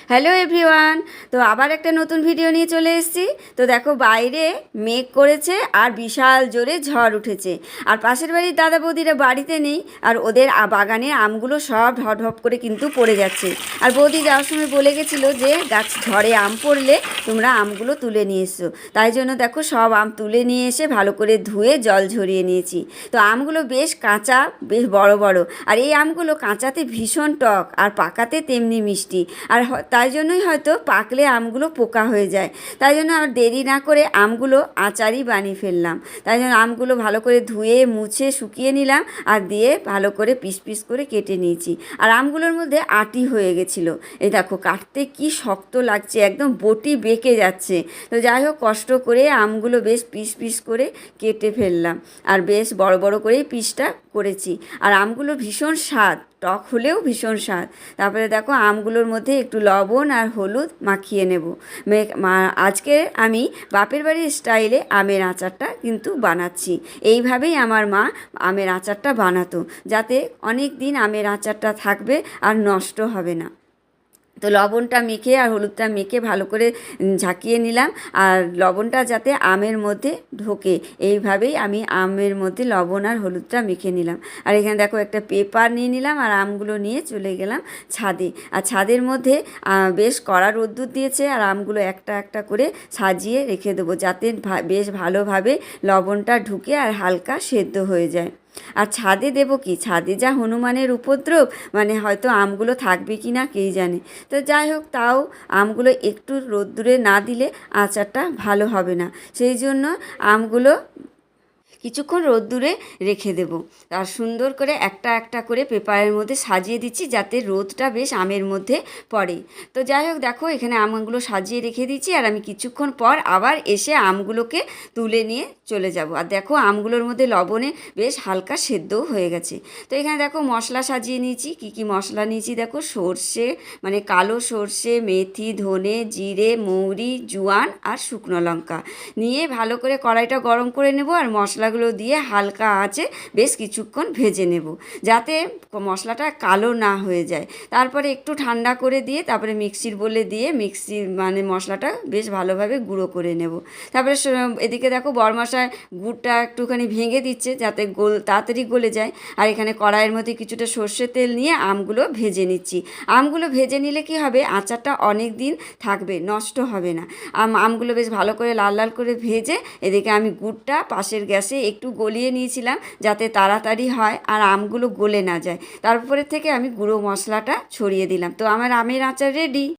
Hello everyone. তো আবার একটা নতুন ভিডিও নিয়ে চলে এসেছি। তো দেখো বাইরে মেঘ করেছে আর বিশাল জোরে ঝড় উঠেছে। আর পাশের বাড়ির দাদা বৌদিরা বাড়িতে নেই, আর ওদের বাগানের আমগুলো সব ঢপ ঢপ করে কিন্তু পড়ে যাচ্ছে। আর বৌদি যাওয়ার সময় বলে গেছিলো যে গাছ ঝড়ে আম পড়লে তোমরা আমগুলো তুলে নিয়ে এসো। তাই জন্য দেখো সব আম তুলে নিয়ে এসে ভালো করে ধুয়ে জল ঝরিয়ে নিয়েছি। তো আমগুলো বেশ কাঁচা, বেশ বড় বড়। আর এই আমগুলো কাঁচাতে ভীষণ টক আর পাকাতে তেমনি মিষ্টি। আর তাই জন্যই হয়তো পাকলে আমগুলো পোকা হয়ে যায়। তাই জন্য আর দেরি না করে আমগুলো আচারই বানিয়ে ফেললাম। তাই জন্য আমগুলো ভালো করে ধুয়ে মুছে শুকিয়ে নিলাম আর দিয়ে ভালো করে পিস পিস করে কেটে নিয়েছি। আর আমগুলোর মধ্যে আটি হয়ে গেছিলো। এই দেখো কাটতে কি শক্ত লাগছে, একদম বটি বেঁকে যাচ্ছে। তো যাই হোক কষ্ট করে আমগুলো বেশ পিস পিস করে কেটে ফেললাম। আর বেশ বড় বড় করেই পিসটা করেছি। আর আমগুলো ভীষণ স্বাদ, টক হলেও ভীষণ স্বাদ। তারপরে দেখো আমগুলোর মধ্যে একটু লবণ আর হলুদ মাখিয়ে নেব। আজকে আমি বাপের বাড়ির স্টাইলে আমের আচারটা কিন্তু বানাচ্ছি। এইভাবেই আমার মা আমের আচারটা বানাতো, যাতে অনেক দিন আমের আচারটা থাকবে আর নষ্ট হবে না। তো লবণটা মেখে আর হলুদটা মেখে ভালো করে ঝাঁকিয়ে নিলাম। আর লবণটা যাতে আমের মধ্যে ঢোকে, এইভাবেই আমি আমের মধ্যে লবণ আর হলুদটা মেখে নিলাম। আর এখানে দেখো একটা পেপার নিয়ে নিলাম আর আমগুলো নিয়ে চলে গেলাম ছাদে। আর ছাদের মধ্যে বেশ কড়া রোদ্দুর দিয়েছে, আর আমগুলো একটা একটা করে সাজিয়ে রেখে দেবো, যাতে বেশ ভালোভাবে লবণটা ঢুকে আর হালকা সেদ্ধ হয়ে যায়। আর ছাদে দেবো কি, ছাদে যা হনুমানের উপদ্রব, মানে হয়তো আমগুলো থাকবে কি না কে জানে। তো যাই হোক, তাও আমগুলো একটু রোদ্দুরে না দিলে আচারটা ভালো হবে না। সেই জন্য আমগুলো কিছুক্ষণ রোদ্দুরে রেখে দেব। আর সুন্দর করে একটা একটা করে পেপারের মধ্যে সাজিয়ে দিচ্ছি, যাতে রোদটা বেশ আমের মধ্যে পড়ে। তো যাই হোক দেখো এখানে আমগুলো সাজিয়ে রেখে দিচ্ছি, আর আমি কিছুক্ষণ পর আবার এসে আমগুলোকে তুলে নিয়ে চলে যাব। আর দেখো আমগুলোর মধ্যে লবণে বেশ হালকা সেদ্ধও হয়ে গেছে। তো এখানে দেখো মশলা সাজিয়ে নিয়েছি। কি কি মশলা নিয়েছি দেখো, সর্ষে মানে কালো সর্ষে, মেথি, ধনে, জিরে, মৌরি, জোয়ান আর শুকনো লঙ্কা নিয়ে ভালো করে কড়াইটা গরম করে নেব। আর মশলাগুলো দিয়ে হালকা আঁচে বেশ কিছুক্ষণ ভেজে নেব, যাতে মশলাটা কালো না হয়ে যায়। তারপরে একটু ঠান্ডা করে দিয়ে তারপরে মিক্সির বোলে দিয়ে মানে মশলাটা বেশ ভালোভাবে গুঁড়ো করে নেব। তারপরে এদিকে দেখো বরমশাই গুড়টা একটুখানি ভেঙে দিচ্ছে, যাতে তাড়াতাড়ি গলে যায়। আর এখানে কড়াইয়ের মধ্যে কিছুটা সর্ষের তেল নিয়ে আমগুলো ভেজে নিচ্ছি। আমগুলো ভেজে নিলে কি হবে, আচারটা অনেক দিন থাকবে, নষ্ট হবে না। আমগুলো বেশ ভালো করে লাল লাল করে ভেজে এদিকে আমি গুড়টা পাশের গ্যাসে একটু গলিয়ে নিয়েছিলাম, যাতে তাড়াতাড়ি হয় আর আমগুলো গলে না যায়। তারপরে থেকে আমি গুঁড়ো মশলাটা ছড়িয়ে দিলাম। তো আমার আমের আচার রেডি।